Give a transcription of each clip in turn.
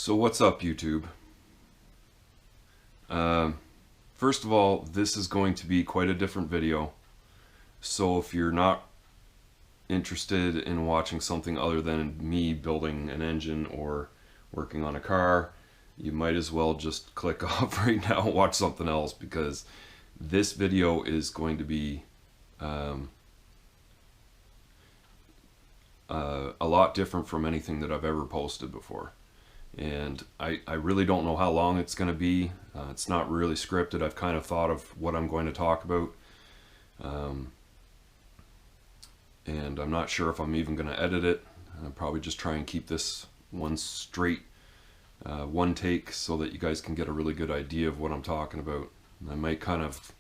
So what's up, YouTube? First of all, this is going to be quite a different video. So if you're not interested in watching something other than me building an engine or working on a car, you might as well just click off right now and watch something else, because this video is going to be a lot different from anything that I've ever posted before. And I really don't know how long it's going to be. It's not really scripted. I've kind of thought of what I'm going to talk about. And I'm not sure if I'm even going to edit it. I'll probably just try and keep this one straight, one take, so that you guys can get a really good idea of what I'm talking about. I might kind of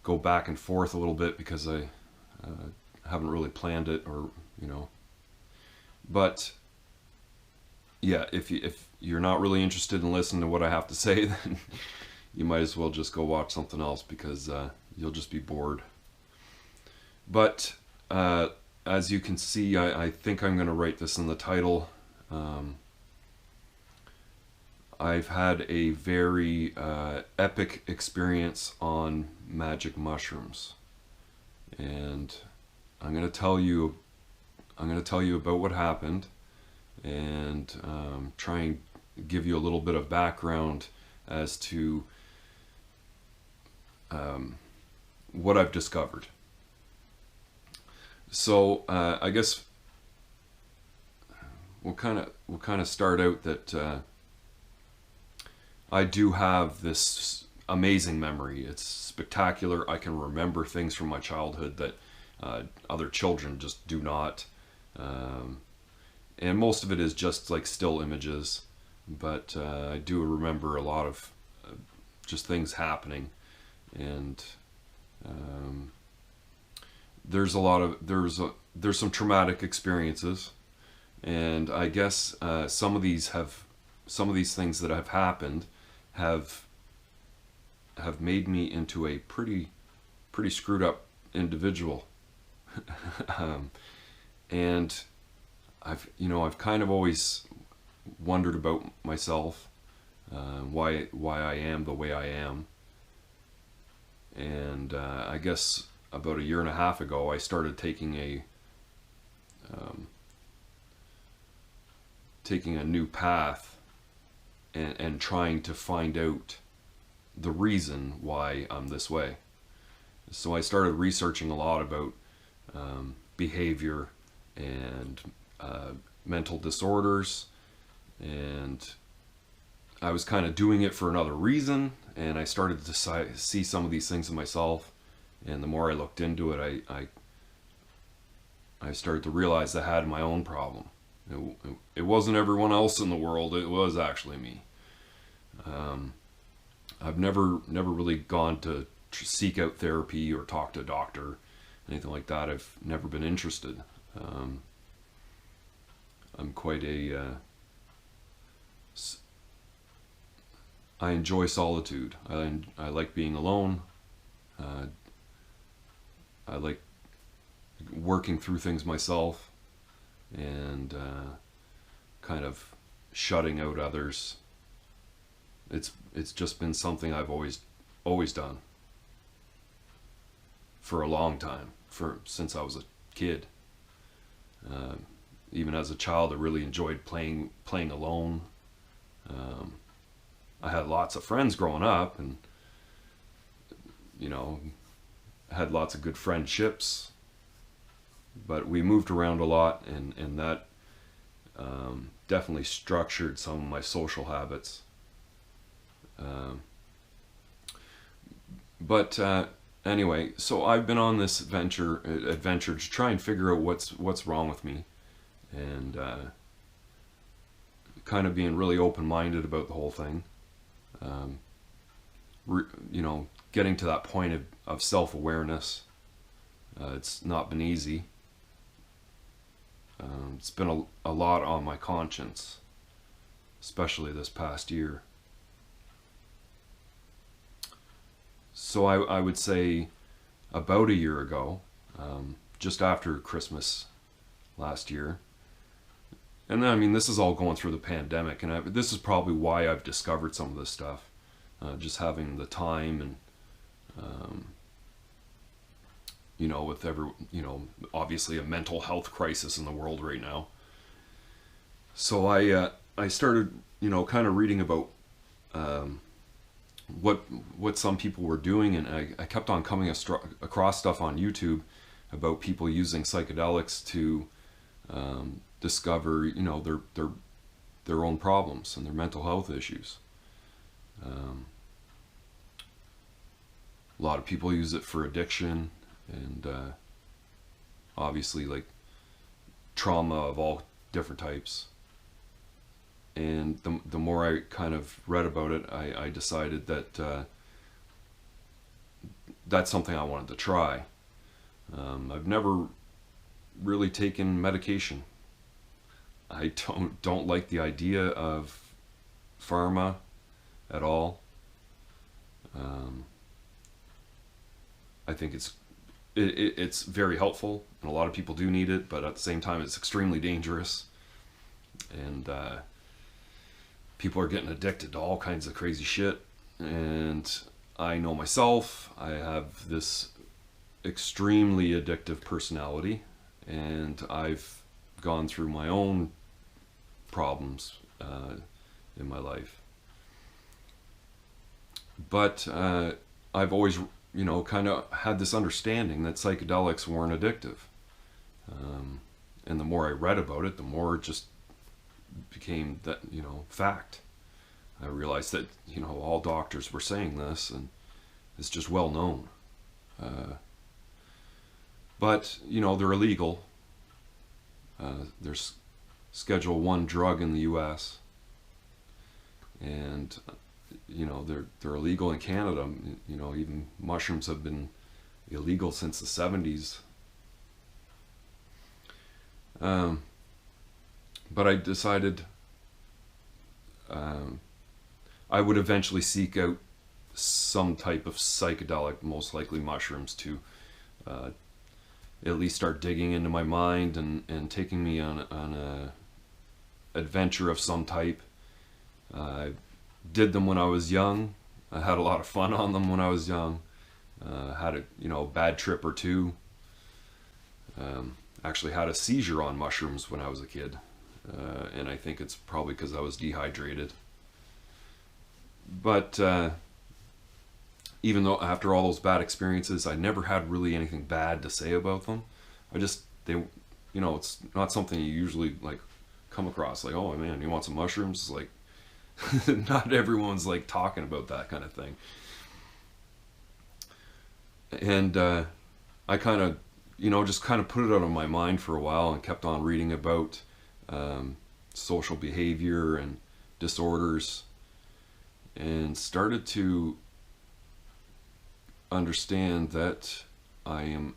go back and forth a little bit because I haven't really planned it, or, you know. But yeah, if you're not really interested in listening to what I have to say, then you might as well just go watch something else, because you'll just be bored. But as you can see, I think I'm going to write this in the title. I've had a very epic experience on magic mushrooms, and I'm going to tell you about what happened, and try and give you a little bit of background as to what I've discovered. So I guess we'll kind of start out that I do have this amazing memory. It's spectacular. I can remember things from my childhood that other children just do not. And most of it is just like still images, but I do remember a lot of just things happening, and there's some traumatic experiences, and I guess some of these things that have happened have made me into a pretty screwed up individual. And I've kind of always wondered about myself, why I am the way I am. And I guess about 1.5 years ago, I started taking a new path, and trying to find out the reason why I'm this way. So I started researching a lot about behavior and mental disorders, and I was kind of doing it for another reason, and I started to see some of these things in myself, and the more I looked into it, I started to realize I had my own problem. It wasn't everyone else in the world, it was actually me. I've never really gone to seek out therapy or talk to a doctor, anything like that. I've never been interested. I'm quite I enjoy solitude. I like being alone. I like working through things myself, and kind of shutting out others. It's just been something I've always done for a long time, since I was a kid. Even as a child, I really enjoyed playing alone. I had lots of friends growing up, and had lots of good friendships, but we moved around a lot, and that definitely structured some of my social habits. But anyway, so I've been on this adventure to try and figure out what's wrong with me, and kind of being really open-minded about the whole thing. Getting to that point of self-awareness. It's not been easy. It's been a lot on my conscience, especially this past year. So I would say about 1 year ago, just after Christmas last year, And then, I mean, this is all going through the pandemic, and this is probably why I've discovered some of this stuff. Just having the time, and with obviously a mental health crisis in the world right now. So I started, kind of reading about what some people were doing, and I kept on coming across stuff on YouTube about people using psychedelics to discover, their own problems and their mental health issues. A lot of people use it for addiction, and obviously like trauma of all different types. And the more I kind of read about it, I decided that that's something I wanted to try. I've never really taken medication. I don't like the idea of pharma at all. I think it's very helpful, and a lot of people do need it, but at the same time it's extremely dangerous, and people are getting addicted to all kinds of crazy shit. And I know myself, I have this extremely addictive personality, and I've gone through my own problems in my life. But I've always, kind of had this understanding that psychedelics weren't addictive. And the more I read about it, the more it just became that, fact. I realized that, all doctors were saying this, and it's just well known. But, they're illegal. There's Schedule 1 drug in the US, and they're illegal in Canada. Even mushrooms have been illegal since the 70s. But I decided I would eventually seek out some type of psychedelic, most likely mushrooms, to at least start digging into my mind and taking me on a adventure of some type. I did them when I was young. I had a lot of fun on them when I was young. Had a bad trip or two. Actually had a seizure on mushrooms when I was a kid. And I think it's probably because I was dehydrated. But even though after all those bad experiences, I never had really anything bad to say about them. It's not something you usually like come across. Like, oh man, you want some mushrooms? It's like, not everyone's like talking about that kind of thing. And I kind of, just kind of put it out of my mind for a while, and kept on reading about social behavior and disorders, and started to understand that I'm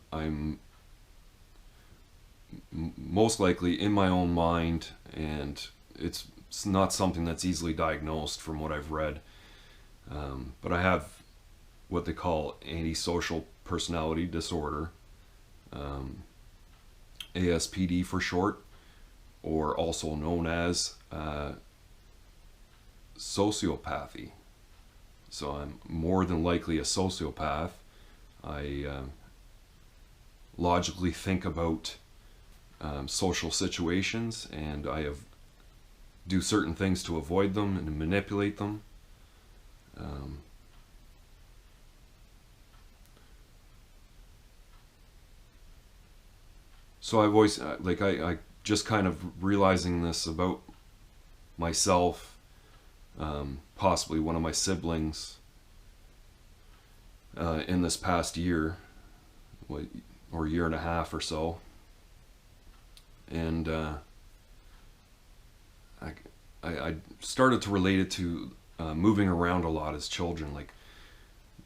most likely in my own mind, and it's not something that's easily diagnosed from what I've read. But I have what they call antisocial personality disorder, ASPD for short, or also known as sociopathy. So I'm more than likely a sociopath. I logically think about social situations, and I do certain things to avoid them and to manipulate them. So I've always, I just kind of realizing this about myself, possibly one of my siblings, in this past year, or year and a half or so. And I started to relate it to moving around a lot as children. Like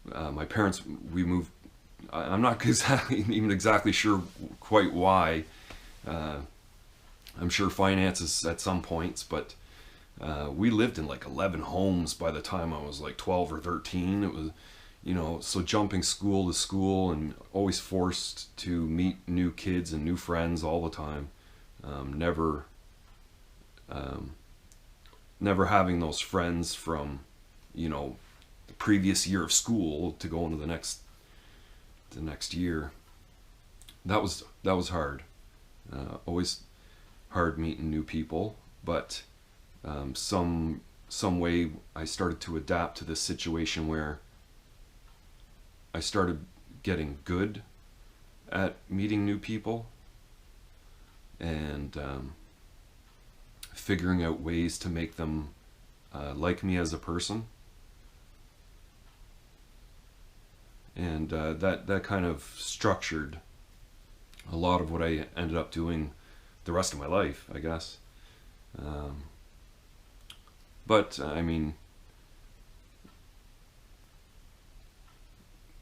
my parents, we moved. I'm not even exactly sure quite why. I'm sure finances at some points, but we lived in like 11 homes by the time I was like 12 or 13. It was, so jumping school to school, and always forced to meet new kids and new friends all the time. Never Never having those friends from, the previous year of school to go into the next year. That was hard. Always hard meeting new people, but some way I started to adapt to this situation where I started getting good at meeting new people and figuring out ways to make them like me as a person. And that kind of structured a lot of what I ended up doing the rest of my life, I guess. But I mean,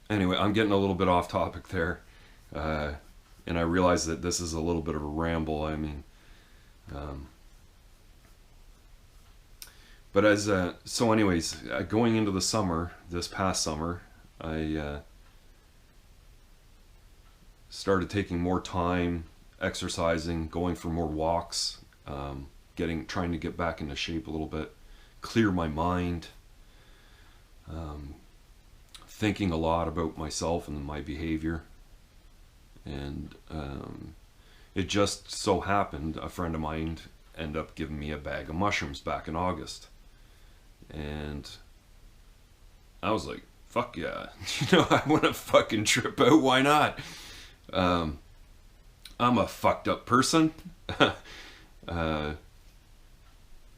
anyway, I'm getting a little bit off topic there, and I realize that this is a little bit of a ramble. I mean, but so anyways, going into the summer, this past summer, I started taking more time, exercising, going for more walks, trying to get back into shape a little bit, clear my mind, thinking a lot about myself and my behavior. And it just so happened a friend of mine ended up giving me a bag of mushrooms back in August. And I was like, fuck yeah, I want to fucking trip out, why not? I'm a fucked up person.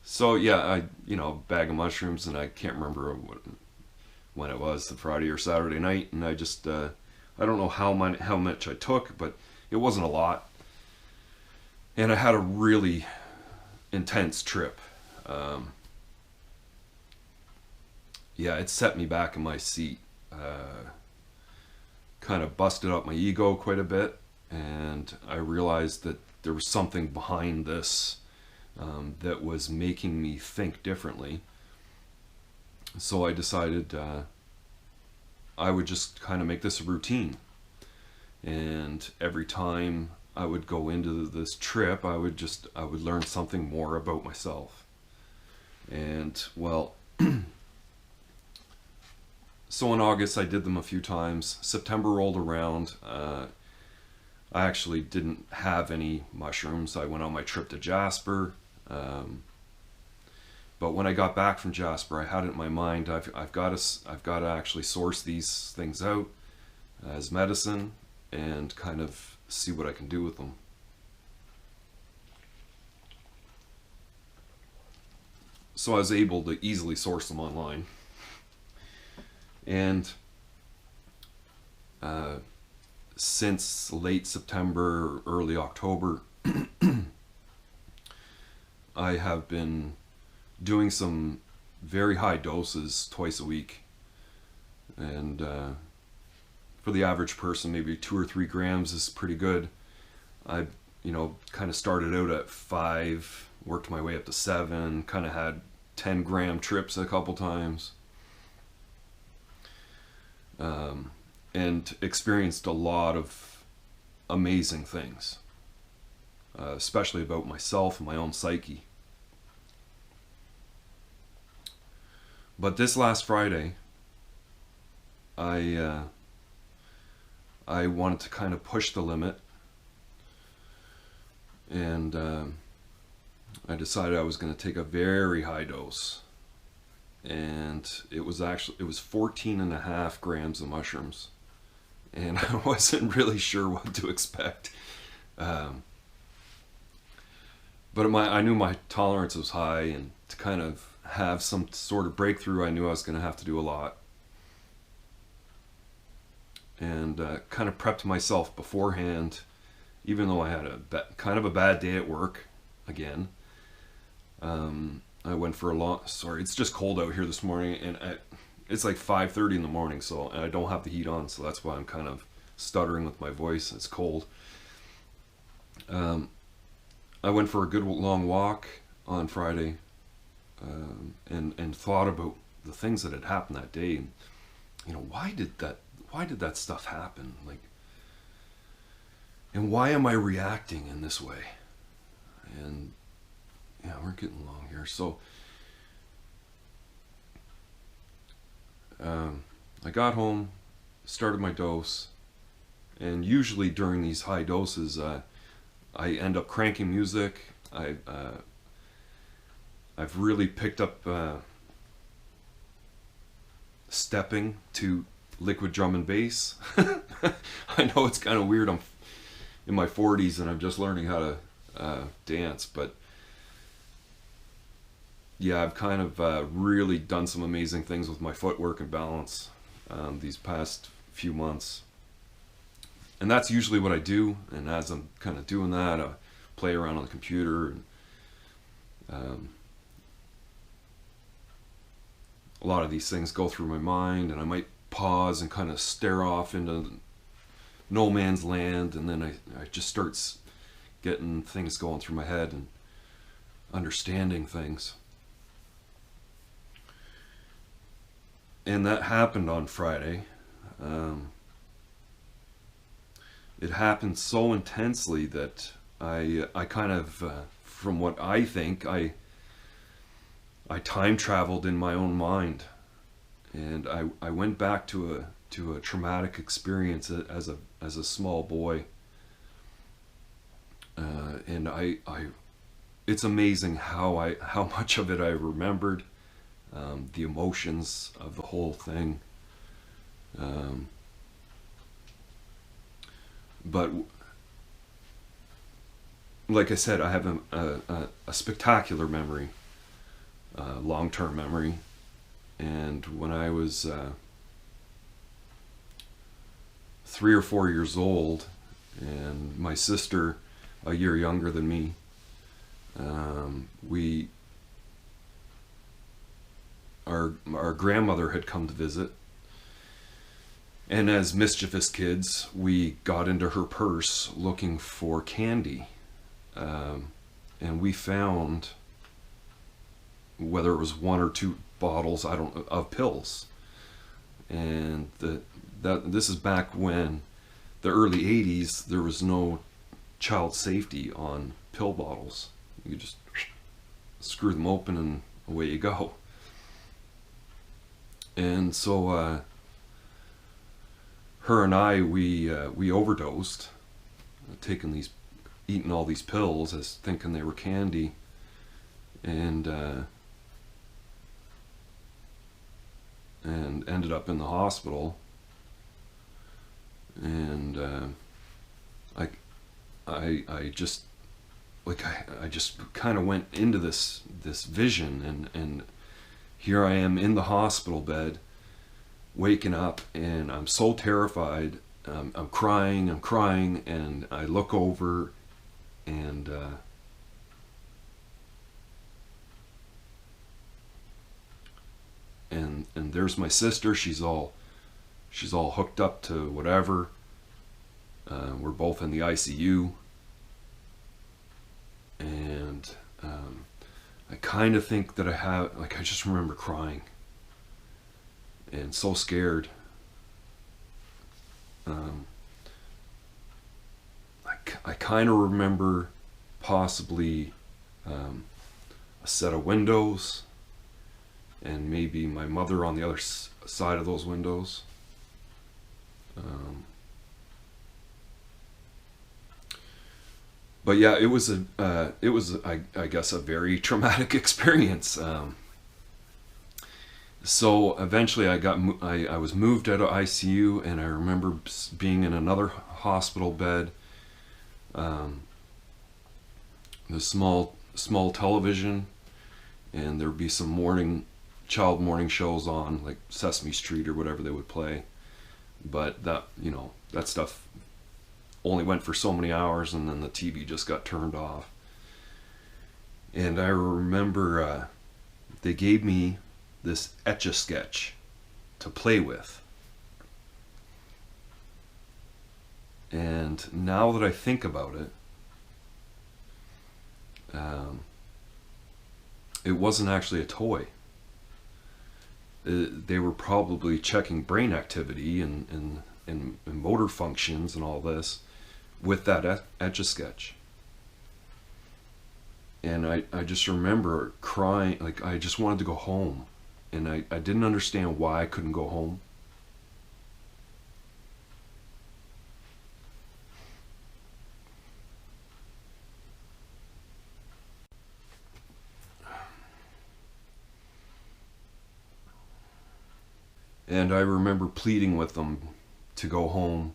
So yeah, bag of mushrooms, and I can't remember when it was, the Friday or Saturday night, and I just, I don't know how much I took, but it wasn't a lot. And I had a really intense trip. Yeah, it set me back in my seat. Kind of busted up my ego quite a bit, and I realized that there was something behind this that was making me think differently. So I decided I would just kind of make this a routine, and every time I would go into this trip, I would learn something more about myself. And well, so in August I did them a few times. September rolled around. I actually didn't have any mushrooms. I went on my trip to Jasper. But when I got back from Jasper, I had it in my mind, I've got to actually source these things out as medicine and kind of see what I can do with them. So I was able to easily source them online. And since late September, early October, I have been doing some very high doses twice a week. And for the average person, maybe 2 or 3 grams is pretty good. I, kind of started out at 5, worked my way up to 7, kind of had 10-gram trips a couple times. And experienced a lot of amazing things, especially about myself and my own psyche. But this last Friday, I wanted to kind of push the limit, and I decided I was going to take a very high dose. And it was 14.5 grams of mushrooms, and I wasn't really sure what to expect. But I knew my tolerance was high, and to kind of have some sort of breakthrough, I knew I was going to have to do a lot. And kind of prepped myself beforehand, even though I had kind of a bad day at work again. I went for it's just cold out here this morning, and it's like 5:30 in the morning, and I don't have the heat on, so that's why I'm kind of stuttering with my voice. It's cold. I went for a good long walk on Friday, and thought about the things that had happened that day, and why did that stuff happen? And why am I reacting in this way? And yeah, we're getting along here. So I got home, started my dose, and usually during these high doses, I end up cranking music. I've really picked up stepping to liquid drum and bass. I know it's kind of weird. I'm in my 40s and I'm just learning how to dance, but yeah, I've kind of really done some amazing things with my footwork and balance these past few months. And that's usually what I do. And as I'm kind of doing that, I play around on the computer. And a lot of these things go through my mind, and I might pause and kind of stare off into no man's land, and then I just start getting things going through my head and understanding things. And that happened on Friday. It happened so intensely that I kind of, from what I think, I time traveled in my own mind, and I went back to a traumatic experience as a small boy, and it's amazing how much of it I remembered, the emotions of the whole thing. But like I said, I have a spectacular memory, long-term memory. And when I was 3 or 4 years old, and my sister, a year younger than me, our grandmother had come to visit. And as mischievous kids, we got into her purse looking for candy. And we found, whether it was 1 or 2 bottles, of pills. And this is back when, the early 80s, there was no child safety on pill bottles. You just screw them open and away you go. And so her and I, we overdosed, eating all these pills as thinking they were candy, and ended up in the hospital. And I just kind of went into this vision, and here I am in the hospital bed, waking up, and I'm so terrified. I'm crying, and I look over, and there's my sister. She's all hooked up to whatever. We're both in the ICU, and I kind of think that I just remember crying and so scared. I kind of remember possibly a set of windows, and maybe my mother on the other side of those windows. But yeah, it was I guess a very traumatic experience. So eventually I was moved out of ICU, and I remember being in another hospital bed. The small television, and there'd be some child morning shows on, like Sesame Street or whatever they would play. But that stuff only went for so many hours, and then the TV just got turned off. And I remember they gave me this Etch-a-Sketch to play with. And now that I think about it, it wasn't actually a toy. They were probably checking brain activity and motor functions and all this with that Etch-a-Sketch. And I just remember crying, like I just wanted to go home. And I didn't understand why I couldn't go home. And I remember pleading with them to go home,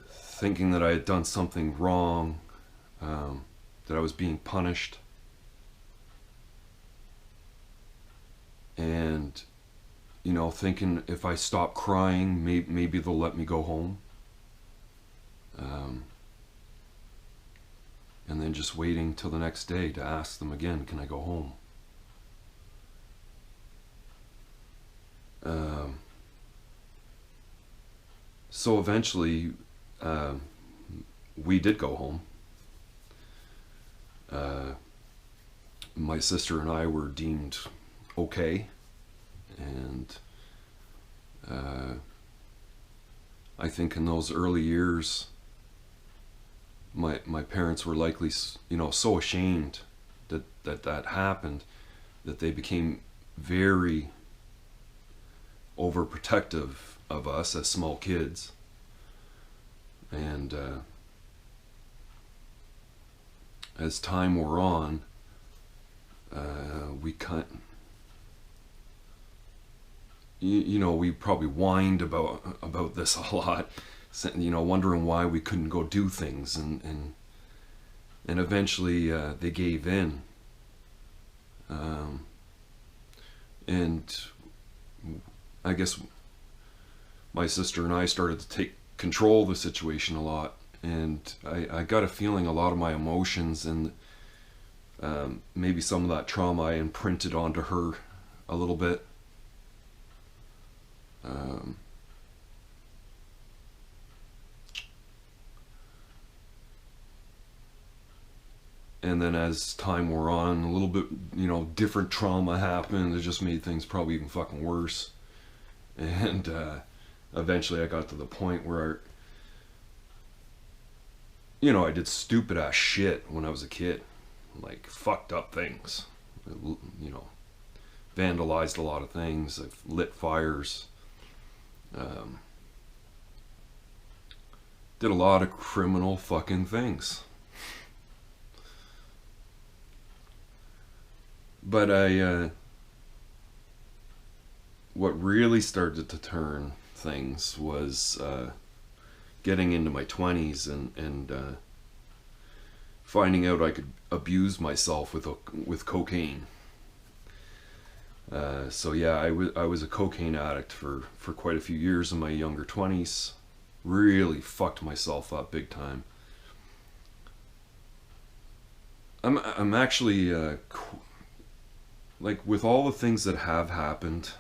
thinking that I had done something wrong, that I was being punished. And, you know, thinking if I stop crying, maybe they'll let me go home. And then just waiting till the next day to ask them again, can I go home? So eventually, we did go home. My sister and I were deemed okay, and I think in those early years, my parents were likely, you know, so ashamed that happened that they became very overprotective of us as small kids. And as time wore on, we you know, we probably whined about this a lot, you know, wondering why we couldn't go do things, and eventually they gave in, and I guess my sister and I started to take control of the situation a lot, and I got a feeling a lot of my emotions and maybe some of that trauma I imprinted onto her a little bit. And then as time wore on, a little bit, you know, different trauma happened. It just made things probably even fucking worse. And eventually I got to the point where, you know, I did stupid ass shit when I was a kid. Like fucked up things. You know, vandalized a lot of things. I've lit fires. Did a lot of criminal fucking things. But what really started to turn things was getting into my 20s and finding out I could abuse myself with cocaine. So yeah, I was a cocaine addict for quite a few years in my younger 20s. Really fucked myself up big time. I'm actually like, with all the things that have happened,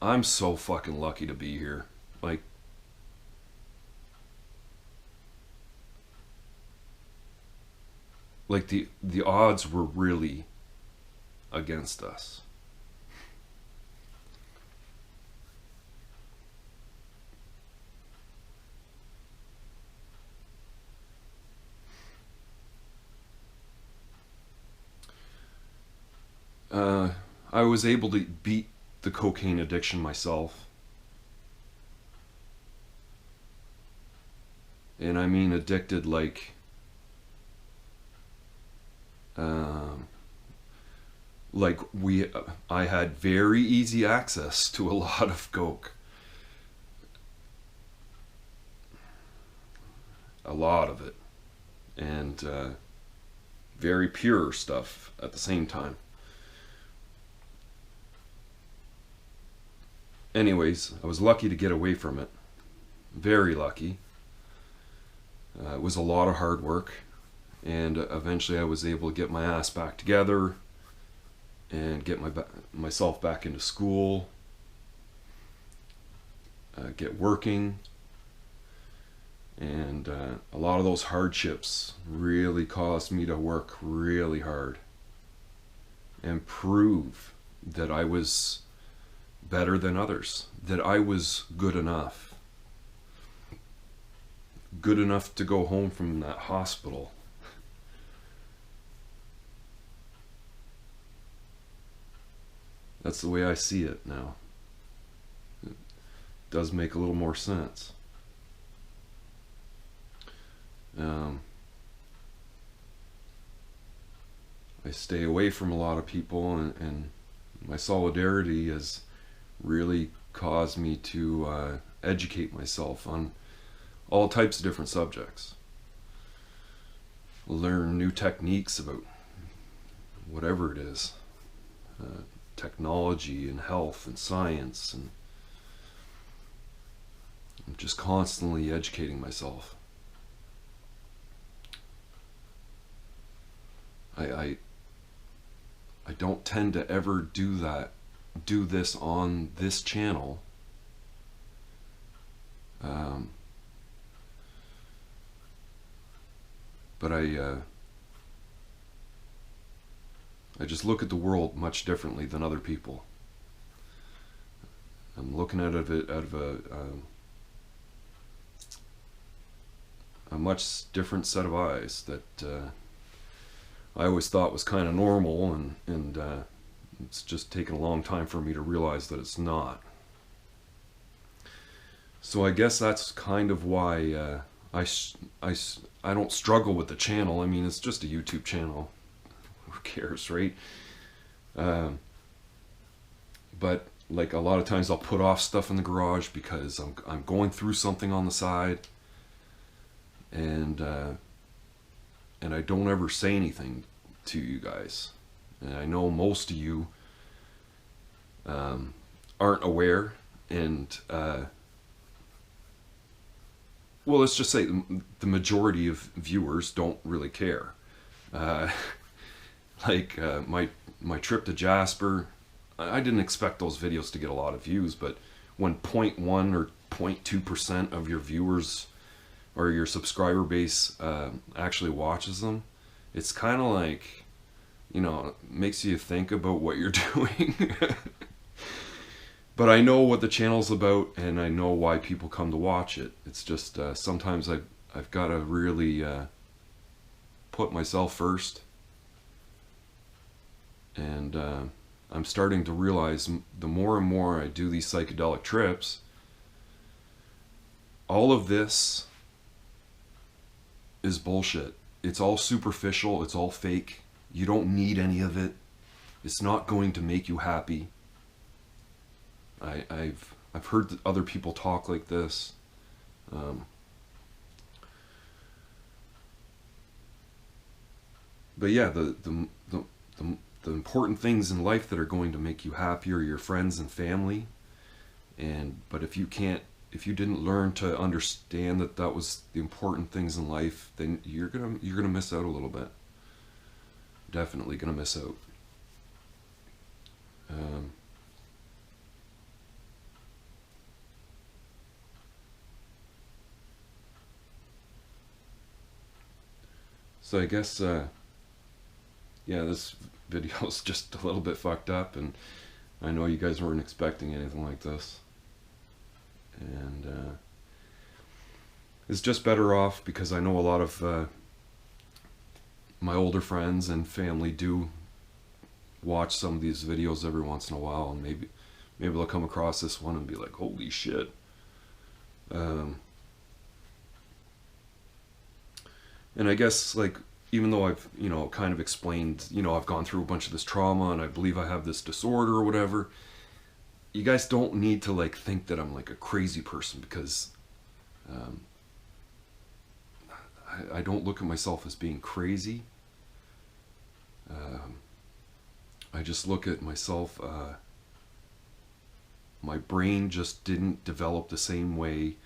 I'm so fucking lucky to be here. Like the odds were really against us. I was able to beat the cocaine addiction myself. And I mean addicted like I had very easy access to a lot of coke. A lot of it. And very pure stuff at the same time. Anyways, I was lucky to get away from it. Very lucky. It was a lot of hard work, and eventually I was able to get my ass back together and get myself back into school, get working, and a lot of those hardships really caused me to work really hard and prove that I was better than others, that I was good enough to go home from that hospital That's the way I see it now. It does make a little more sense. I stay away from a lot of people, and my solidarity has really caused me to educate myself on all types of different subjects. Learn new techniques about whatever it is. Technology and health and science, and I'm just constantly educating myself. I don't tend to ever do this on this channel. But I just look at the world much differently than other people. I'm looking at it out of a much different set of eyes that I always thought was kind of normal, and it's just taken a long time for me to realize that it's not. So I guess that's kind of why I don't struggle with the channel. I mean, it's just a YouTube channel. Who cares, right? But like a lot of times I'll put off stuff in the garage because I'm going through something on the side, and I don't ever say anything to you guys. And I know most of you aren't aware, and well, let's just say the majority of viewers don't really care. Like my trip to Jasper, I didn't expect those videos to get a lot of views, but when 0.1 or 0.2% of your viewers or your subscriber base actually watches them, it's kind of like, you know, makes you think about what you're doing. But I know what the channel's about, and I know why people come to watch it. It's just sometimes I've got to really put myself first. And I'm starting to realize the more and more I do these psychedelic trips, all of this is bullshit. It's all superficial, it's all fake. You don't need any of it. It's not going to make you happy. I've heard other people talk like this. But yeah, the important things in life that are going to make you happy are your friends and family. But if you didn't learn to understand that was the important things in life, then you're gonna miss out a little bit. Definitely gonna miss out. So I guess yeah, this video is just a little bit fucked up, and I know you guys weren't expecting anything like this. And it's just better off because I know a lot of my older friends and family do watch some of these videos every once in a while, and maybe they'll come across this one and be like, holy shit. And I guess, like, even though I've, you know, kind of explained, you know, I've gone through a bunch of this trauma and I believe I have this disorder or whatever, you guys don't need to, like, think that I'm, like, a crazy person, because I don't look at myself as being crazy. I just look at myself, my brain just didn't develop the same way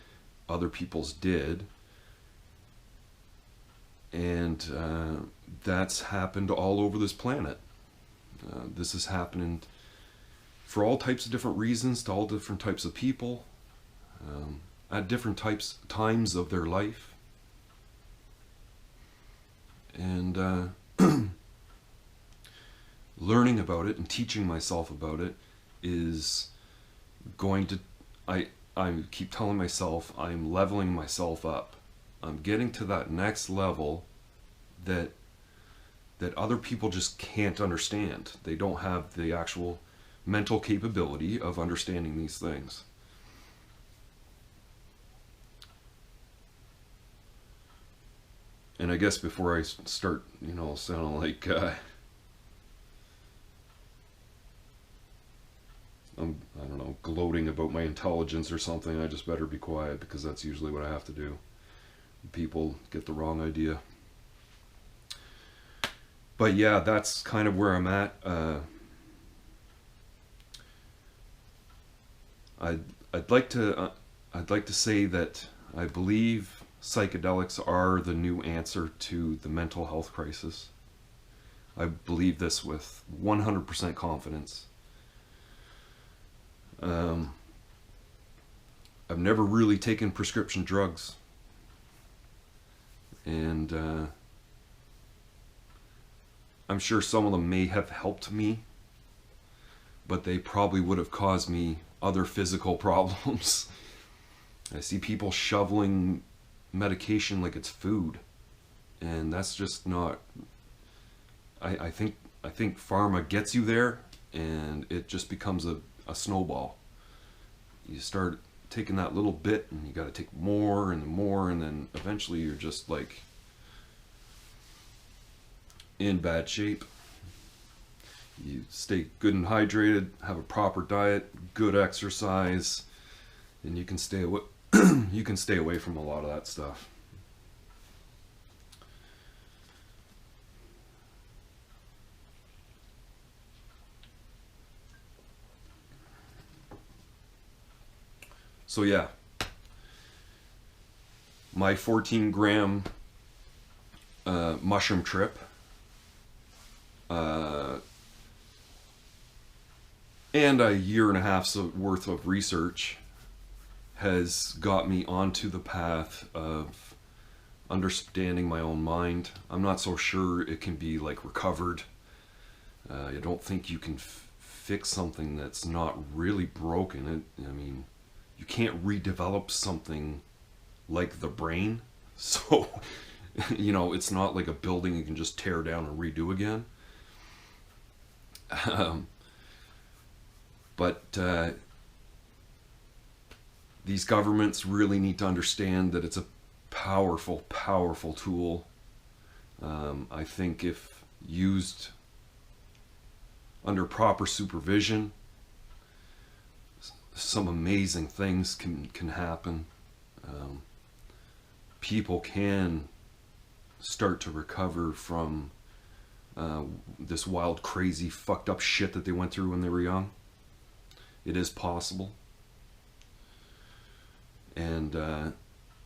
other people's did. And that's happened all over this planet. This is happening for all types of different reasons to all different types of people at different times of their life. And learning about it and teaching myself about it is going to, I keep telling myself I'm leveling myself up. I'm getting to that next level that other people just can't understand. They don't have the actual mental capability of understanding these things. And I guess before I start, sounding like I don't know, gloating about my intelligence or something, I just better be quiet, because that's usually what I have to do. People get the wrong idea. But yeah, that's kind of where I'm at. I'd like to say that I believe psychedelics are the new answer to the mental health crisis. I believe this with 100% confidence. I've never really taken prescription drugs, and I'm sure some of them may have helped me, but they probably would have caused me other physical problems. I see people shoveling medication like it's food, and that's just not. I think pharma gets you there, and it just becomes a snowball. You start taking that little bit, and you got to take more and more, and then eventually you're just like in bad shape. You stay good and hydrated, have a proper diet, good exercise, and you can stay away. You can stay away from a lot of that stuff. So yeah, my 14-gram mushroom trip and a year and a half's worth of research has got me onto the path of understanding my own mind. I'm not so sure it can be like recovered. I don't think you can fix something that's not really broken. I mean, you can't redevelop something like the brain. So, it's not like a building you can just tear down and redo again. But these governments really need to understand that it's a powerful, powerful tool. I think if used under proper supervision, some amazing things can happen. People can start to recover from this wild, crazy, fucked up shit that they went through when they were young. It is possible. And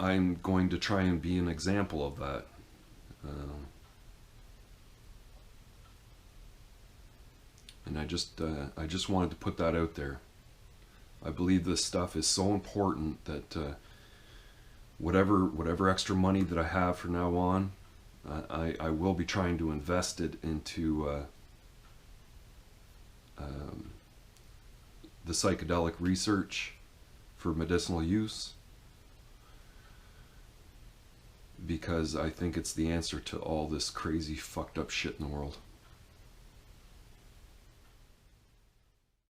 I'm going to try and be an example of that. And I just wanted to put that out there. I believe this stuff is so important that whatever extra money that I have from now on, I will be trying to invest it into the psychedelic research for medicinal use, because I think it's the answer to all this crazy fucked up shit in the world.